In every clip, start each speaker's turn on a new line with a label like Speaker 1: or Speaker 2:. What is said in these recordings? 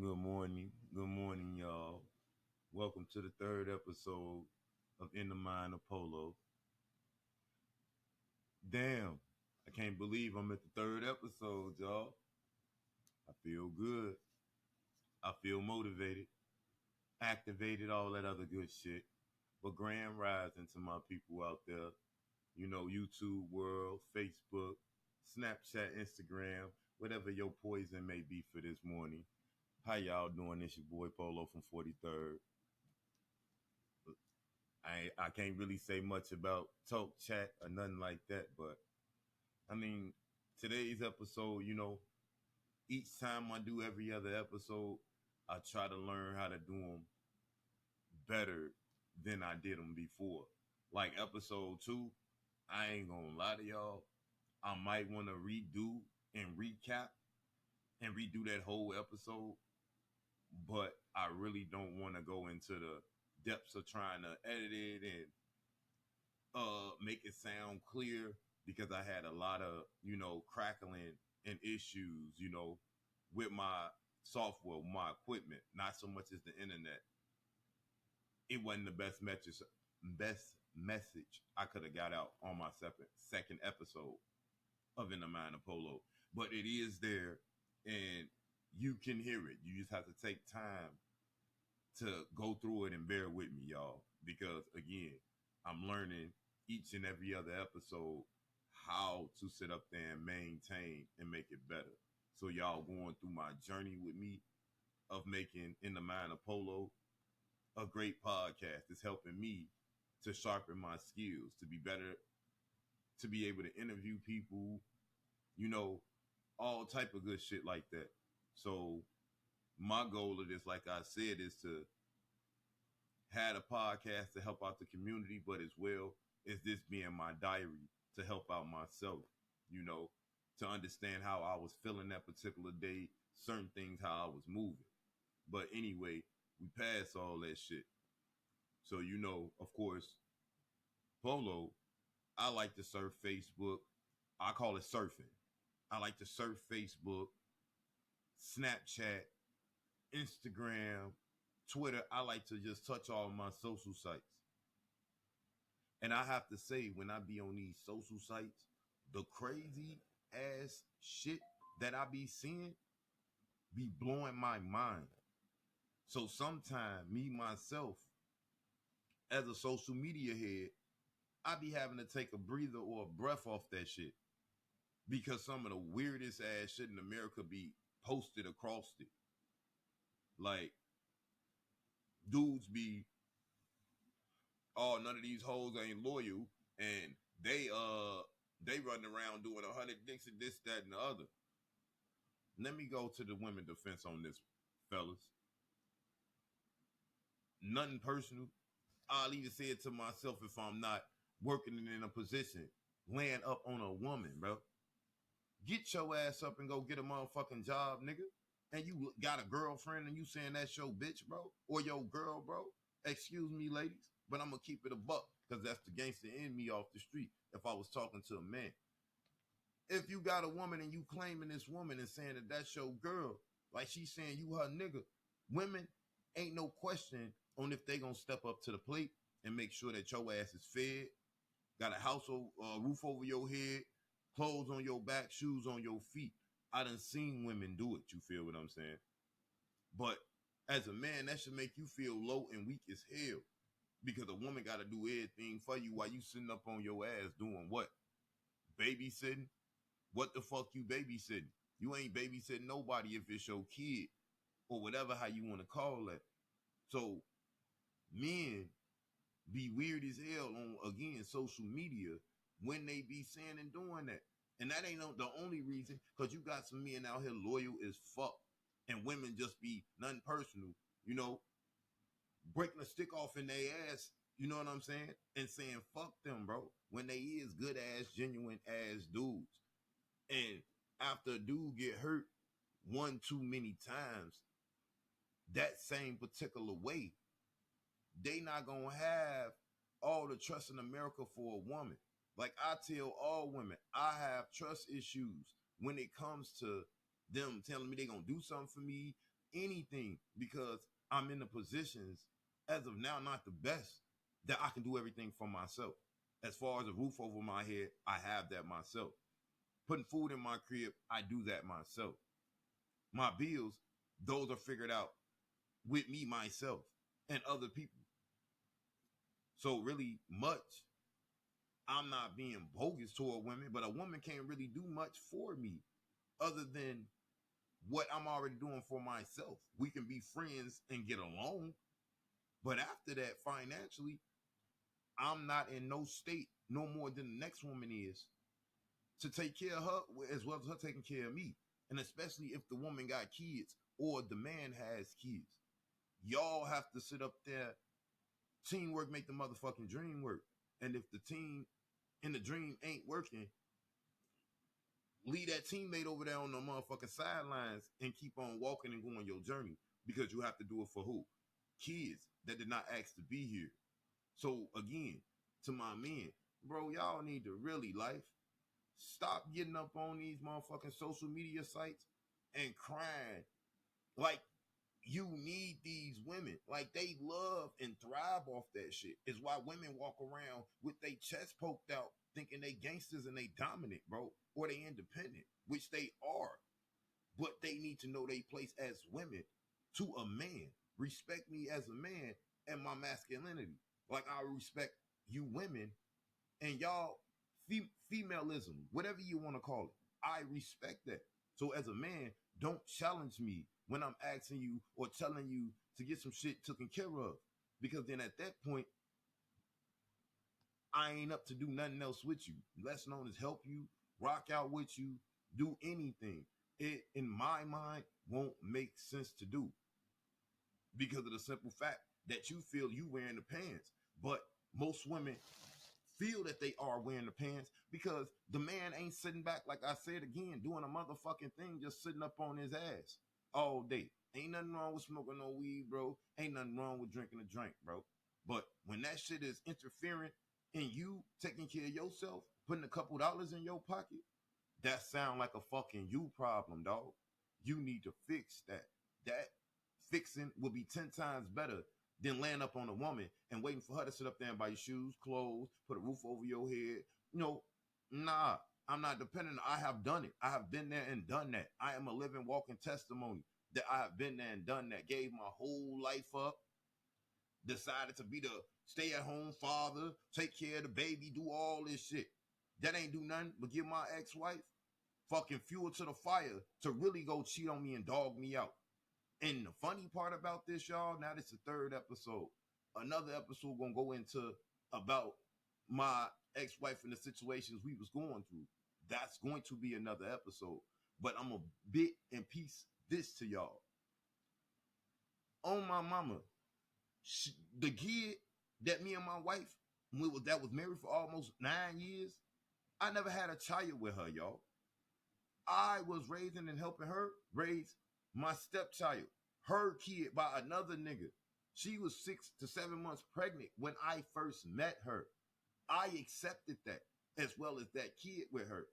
Speaker 1: Good morning, y'all. Welcome to the third episode of In the Mind of Polo. Damn, I can't believe I'm at the third episode, y'all. I feel good. I feel motivated, activated, all that other good shit. But grand rising to my people out there. YouTube world, Facebook, Snapchat, Instagram, whatever your poison may be for this morning. How y'all doing? It's your boy Polo from 43rd. I can't really say much about talk chat or nothing like that, but I mean today's episode, each time I do every other episode, I try to learn how to do them better than I did them before. Like episode 2, I ain't gonna lie to y'all, I might want to redo and recap and redo that whole episode, but I really don't want to go into the depths of trying to edit it and make it sound clear because I had a lot of, crackling and issues, with my software, my equipment, not so much as the internet. It wasn't the best message I could have got out on my second episode of In the Mind of Polo. But it is there and you can hear it. You just have to take time to go through it and bear with me, y'all. Because again, I'm learning each and every other episode how to sit up there and maintain and make it better. So y'all going through my journey with me of making In the Mind of Polo a great podcast. It's helping me to sharpen my skills, to be better, to be able to interview people, you know, all type of good shit like that. So my goal of this, like I said, is to had a podcast to help out the community, but as well as this being my diary to help out myself, to understand how I was feeling that particular day, certain things, how I was moving. But anyway, we passed all that shit. So, of course, Polo, I like to surf Facebook. I call it surfing. I like to surf Facebook, Snapchat, Instagram, Twitter. I like to just touch all my social sites. And I have to say, when I be on these social sites, the crazy ass shit that I be seeing be blowing my mind. So sometimes me myself, as a social media head, I be having to take a breather or a breath off that shit. Because some of the weirdest ass shit in America be posted across it. Like, dudes be, oh, none of these hoes ain't loyal, and they running around doing 100 dicks and this, that, and the other. Let me go to the women defense on this, fellas. Nothing personal. I'll even say it to myself if I'm not working in a position, laying up on a woman, bro. Get your ass up and go get a motherfucking job, nigga. And you got a girlfriend and you saying that's your bitch, bro, or your girl, bro. Excuse me, ladies, but I'm gonna keep it a buck because that's the gangster in me off the street. If I was talking to a man, if you got a woman and you claiming this woman and saying that that's your girl, like she's saying you her nigga, women ain't no question on if they gonna step up to the plate and make sure that your ass is fed, got a roof over your head, clothes on your back, shoes on your feet. I done seen women do it. You feel what I'm saying? But as a man, that should make you feel low and weak as hell because a woman got to do everything for you while you sitting up on your ass doing what? Babysitting? What the fuck you babysitting? You ain't babysitting nobody if it's your kid or whatever, how you want to call that. So men be weird as hell on, again, social media when they be saying and doing that. And that ain't the only reason, because you got some men out here loyal as fuck and women just be nothing personal, breaking a stick off in their ass, you know what I'm saying? And saying, fuck them, bro, when they is good ass, genuine ass dudes. And after a dude get hurt one too many times, that same particular way, they not gonna have all the trust in America for a woman. Like I tell all women, I have trust issues when it comes to them telling me they gonna do something for me, anything because I'm in the positions as of now, not the best, that I can do everything for myself. As far as a roof over my head, I have that myself. Putting food in my crib, I do that myself. My bills, those are figured out with me, myself, and other people. So really much, I'm not being bogus toward women, but a woman can't really do much for me other than what I'm already doing for myself. We can be friends and get along, but after that, financially, I'm not in no state no more than the next woman is to take care of her as well as her taking care of me. And especially if the woman got kids or the man has kids. Y'all have to sit up there. Teamwork make the motherfucking dream work. And if the team in the dream ain't working, leave that teammate over there on the motherfucking sidelines and keep on walking and going your journey, because you have to do it for who? Kids that did not ask to be here. So again, to my men, bro, y'all need to really stop getting up on these motherfucking social media sites and crying like you need these women. Like they love and thrive off that shit. Is why women walk around with their chest poked out thinking they gangsters and they dominant, bro, or they independent, which they are. But they need to know their place as women to a man. Respect me as a man and my masculinity. Like I respect you women and y'all femalism, whatever you want to call it. I respect that. So as a man, don't challenge me when I'm asking you or telling you to get some shit taken care of. Because then at that point, I ain't up to do nothing else with you. Less known as help you, rock out with you, do anything. It, in my mind, won't make sense to do. Because of the simple fact that you feel you wearing the pants. But most women feel that they are wearing the pants because the man ain't sitting back, like I said again, doing a motherfucking thing, just sitting up on his ass all day. Ain't nothing wrong with smoking no weed, bro. Ain't nothing wrong with drinking a drink, bro. But when that shit is interfering in you taking care of yourself, putting a couple dollars in your pocket, that sound like a fucking you problem, dog. You need to fix that. That fixing will be 10 times better than laying up on a woman and waiting for her to sit up there and buy your shoes, clothes, put a roof over your head. Nah, I'm not dependent. I have done it. I have been there and done that. I am a living, walking testimony that I have been there and done that. Gave my whole life up. Decided to be the stay-at-home father, take care of the baby, do all this shit. That ain't do nothing but give my ex-wife fucking fuel to the fire to really go cheat on me and dog me out. And the funny part about this, y'all, now this is the 3rd episode. Another episode gonna go into about my ex-wife and the situations we was going through. That's going to be another episode. But I'm a bit and piece this to y'all. On my mama, the kid that me and my wife, that was married for almost 9 years, I never had a child with her, y'all. I was raising and helping her raise my stepchild, her kid by another nigga. She was 6 to 7 months pregnant when I first met her. I accepted that as well as that kid with her.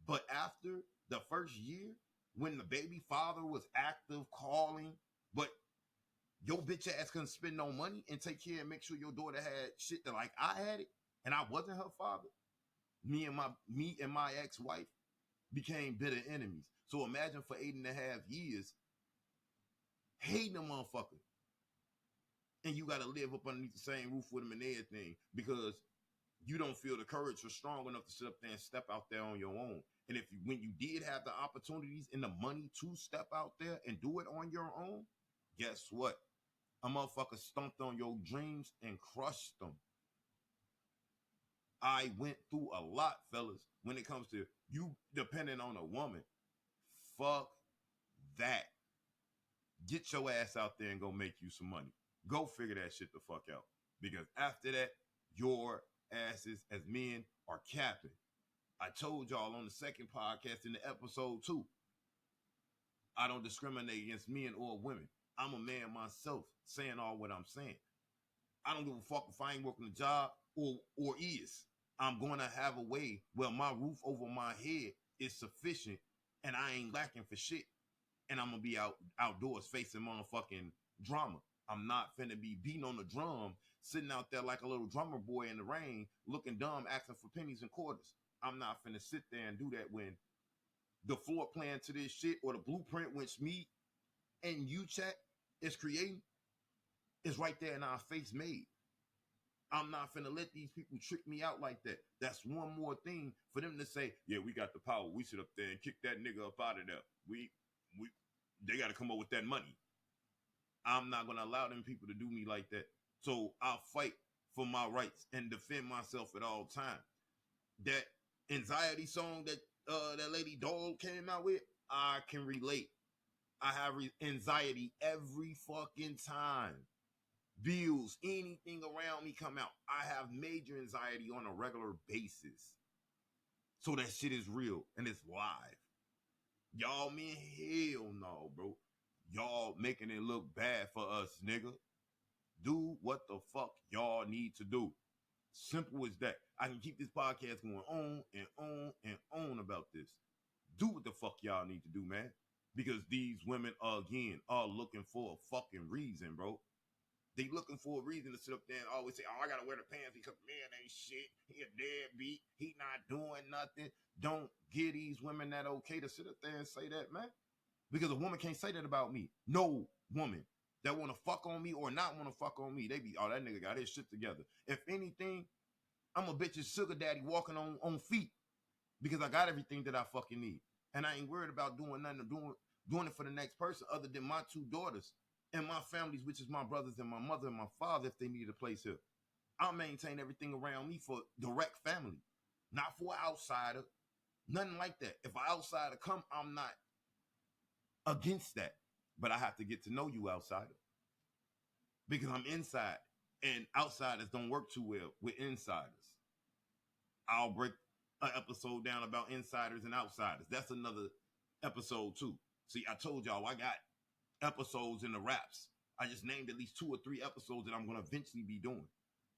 Speaker 1: But after the first year, when the baby father was active calling, but your bitch ass couldn't spend no money and take care and make sure your daughter had shit that like I had it, and I wasn't her father, me and my ex-wife became bitter enemies. So imagine for 8.5 years hating a motherfucker, and you got to live up underneath the same roof with him and everything because you don't feel the courage or strong enough to sit up there and step out there on your own. And when you did have the opportunities and the money to step out there and do it on your own, guess what? A motherfucker stomped on your dreams and crushed them. I went through a lot, fellas, when it comes to you depending on a woman. Fuck that. Get your ass out there and go make you some money. Go figure that shit the fuck out. Because after that, your asses as men are capping. I told y'all on the second podcast in the episode 2, I don't discriminate against men or women. I'm a man myself, saying all what I'm saying. I don't give a fuck if I ain't working a job or is. I'm going to have a way where my roof over my head is sufficient and I ain't lacking for shit. and I'm gonna be outdoors facing motherfucking drama. I'm not finna be beating on the drum, sitting out there like a little drummer boy in the rain, looking dumb, asking for pennies and quarters. I'm not finna sit there and do that when the floor plan to this shit or the blueprint which me and you chat is creating is right there in our face made. I'm not finna let these people trick me out like that. That's one more thing for them to say, yeah, we got the power. We sit up there and kick that nigga up out of there. They got to come up with that money. I'm not going to allow them people to do me like that. So I'll fight for my rights and defend myself at all times. That anxiety song that that lady Doll came out with, I can relate. I have anxiety every fucking time. Bills, anything around me come out. I have major anxiety on a regular basis. So that shit is real and it's live. Y'all, man, hell no, bro. Y'all making it look bad for us, nigga. Do what the fuck y'all need to do. Simple as that. I can keep this podcast going on and on and on about this. Do what the fuck y'all need to do, man. Because these women, again, are looking for a fucking reason, bro. They looking for a reason to sit up there and always say, oh, I gotta wear the pants because man ain't shit. He a deadbeat. He not doing nothing. Don't give these women that okay to sit up there and say that, man. Because a woman can't say that about me. No woman that want to fuck on me or not want to fuck on me, they be, oh, that nigga got his shit together. If anything, I'm a bitch's sugar daddy walking on feet because I got everything that I fucking need. And I ain't worried about doing nothing or doing it for the next person other than my two daughters and my families, which is my brothers and my mother and my father if they need a place here. I'll maintain everything around me for direct family, not for an outsider, nothing like that. If an outsider come, I'm not against that, but I have to get to know you, outsider, because I'm inside, and outsiders don't work too well with insiders. I'll break an episode down about insiders and outsiders. That's another episode too. See, I told y'all I got episodes in the wraps. I just named at least 2 or 3 episodes that I'm going to eventually be doing.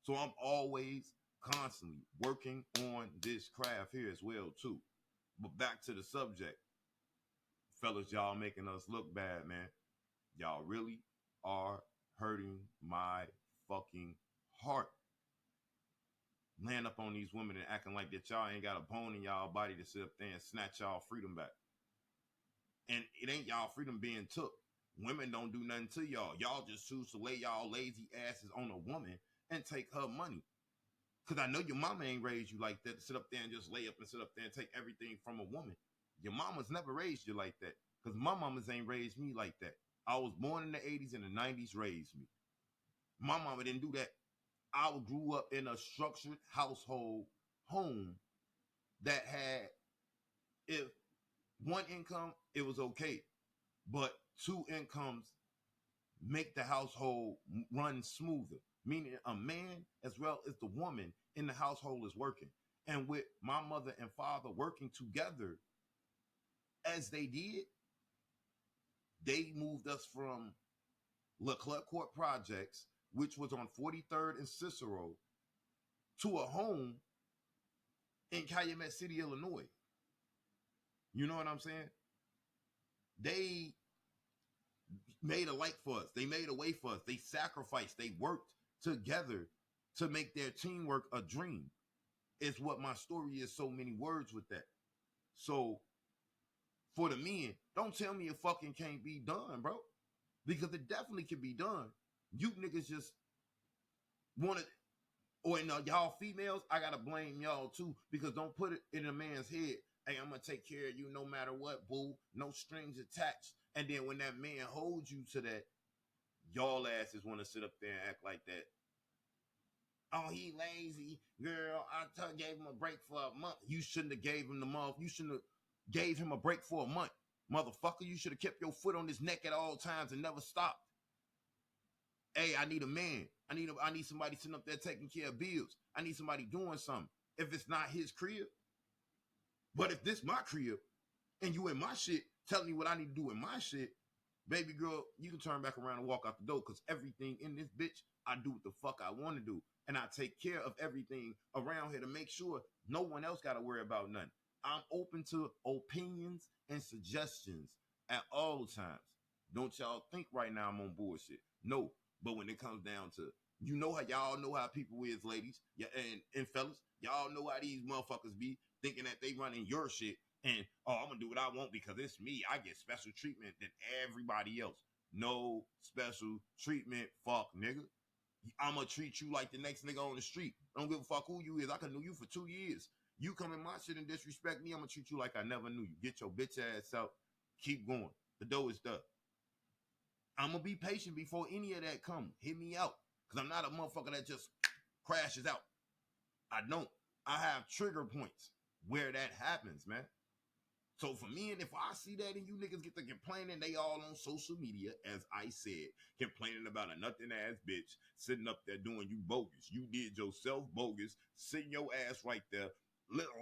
Speaker 1: So I'm always constantly working on this craft here as well too. But back to the subject. Fellas, y'all making us look bad, man. Y'all really are hurting my fucking heart. Laying up on these women and acting like that y'all ain't got a bone in y'all body to sit up there and snatch y'all freedom back. And it ain't y'all freedom being took. Women don't do nothing to y'all. Y'all just choose to lay y'all lazy asses on a woman and take her money. Because I know your mama ain't raised you like that to sit up there and just lay up and sit up there and take everything from a woman. Your mama's never raised you like that. Because my mamas ain't raised me like that. I was born in the 80s and the 90s raised me. My mama didn't do that. I grew up in a structured household home that had, if one income, it was okay. But 2 incomes make the household run smoother. Meaning a man as well as the woman in the household is working. And with my mother and father working together as they did, they moved us from Leclerc Court Projects, which was on 43rd and Cicero, to a home in Calumet City, Illinois. You know what I'm saying? They made a light for us. They made a way for us. They sacrificed. They worked together to make their teamwork a dream. Is what my story is. So many words with that. So for the men, don't tell me it fucking can't be done, bro. Because it definitely can be done. You niggas just want to, or y'all females, I gotta blame y'all too, because don't put it in a man's head, hey, I'm gonna take care of you no matter what, boo, no strings attached. And then when that man holds you to that, y'all asses want to sit up there and act like that. Oh, he lazy, girl. I gave him a break for a month. You shouldn't have gave him the month. You shouldn't have gave him a break for a month, motherfucker. You should have kept your foot on his neck at all times and never stopped. Hey, I need a man. I need somebody sitting up there taking care of bills. I need somebody doing something. If it's not his crib, but if this my crib and you in my shit telling me what I need to do in my shit, baby girl, you can turn back around and walk out the door, because everything in this bitch, I do what the fuck I want to do. And I take care of everything around here to make sure no one else got to worry about nothing. I'm open to opinions and suggestions at all times. Don't y'all think right now I'm on bullshit. No, but when it comes down to, you know how y'all know how people is, ladies, yeah, and fellas, y'all know how these motherfuckers be thinking that they running your shit and, oh, I'm gonna do what I want because it's me. I get special treatment than everybody else. No special treatment, fuck nigga. I'm gonna treat you like the next nigga on the street. I don't give a fuck who you is. I can know you for 2 years. You come in my shit and disrespect me, I'm gonna treat you like I never knew you. Get your bitch ass out. Keep going. The door is done. I'm gonna be patient before any of that come. Hit me out. Cause I'm not a motherfucker that just crashes out. I don't. I have trigger points where that happens, man. So for me, and if I see that and you niggas get to complaining, they all on social media, as I said, complaining about a nothing ass bitch sitting up there doing you bogus. You did yourself bogus, sitting your ass right there,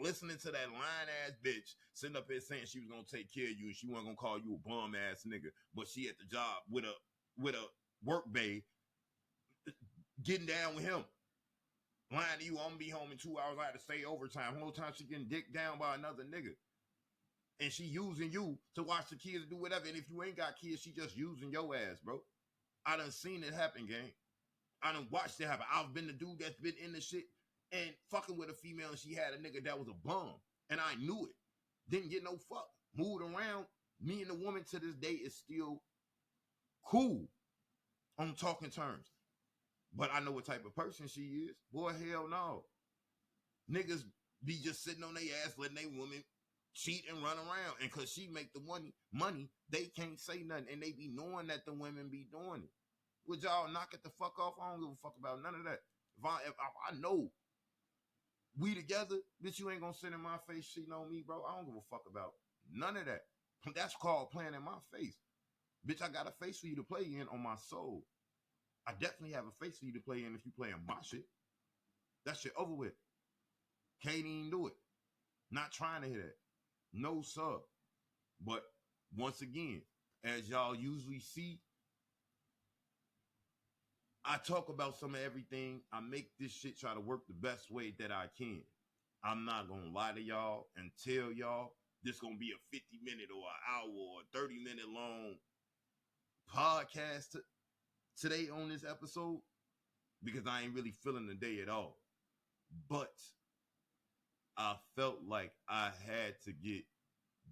Speaker 1: listening to that lying ass bitch sitting up there saying she was gonna take care of you and she wasn't gonna call you a bum ass nigga, but she at the job with a work bae getting down with him. Lying to you, I'm gonna be home in 2 hours. I had to stay overtime. Whole time she getting dicked down by another nigga. And she using you to watch the kids do whatever. And if you ain't got kids, she just using your ass, bro. I done seen it happen, gang. I done watched it happen. I've been the dude that's been in the shit and fucking with a female and she had a nigga that was a bum. And I knew it. Didn't get no fuck. Moved around. Me and the woman to this day is still cool on talking terms. But I know what type of person she is. Boy, hell no. Niggas be just sitting on their ass letting they woman cheat and run around. And cause she make the money, they can't say nothing. And they be knowing that the women be doing it. Would y'all knock it the fuck off? I don't give a fuck about none of that. If I know we together, bitch, you ain't gonna sit in my face cheating on me, bro. I don't give a fuck about none of that. That's called playing in my face. Bitch, I got a face for you to play in on my soul. I definitely have a face for you to play in if you play in my shit. That shit over with. Can't even do it. Not trying to hit that. No sub. But once again, as y'all usually see, I talk about some of everything. I make this shit try to work the best way that I can. I'm not going to lie to y'all and tell y'all this going to be a 50-minute or an hour or a 30-minute long podcast today on this episode because I ain't really feeling the day at all. But I felt like I had to get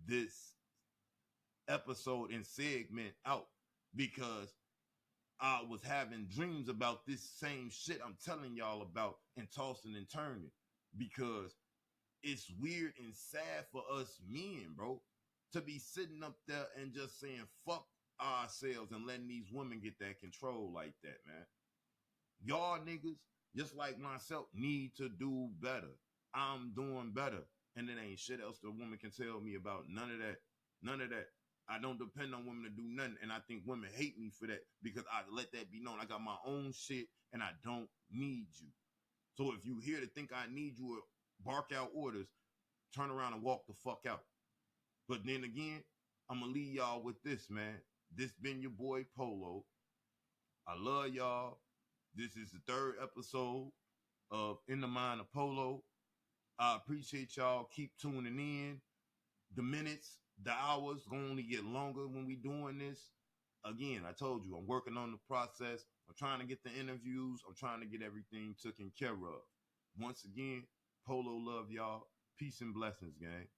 Speaker 1: this episode and segment out because I was having dreams about this same shit I'm telling y'all about and tossing and turning because it's weird and sad for us men, bro, to be sitting up there and just saying fuck ourselves and letting these women get that control like that, man. Y'all niggas, just like myself, need to do better. I'm doing better. And it ain't shit else the woman can tell me about. None of that. None of that. I don't depend on women to do nothing. And I think women hate me for that because I let that be known. I got my own shit and I don't need you. So if you here to think I need you or bark out orders, turn around and walk the fuck out. But then again, I'm going to leave y'all with this, man. This been your boy Polo. I love y'all. This is the 3rd episode of In the Mind of Polo. I appreciate y'all. Keep tuning in. The minutes, the hours gonna only get longer when we doing this. Again, I told you, I'm working on the process. I'm trying to get the interviews. I'm trying to get everything taken care of. Once again, Polo love y'all. Peace and blessings, gang.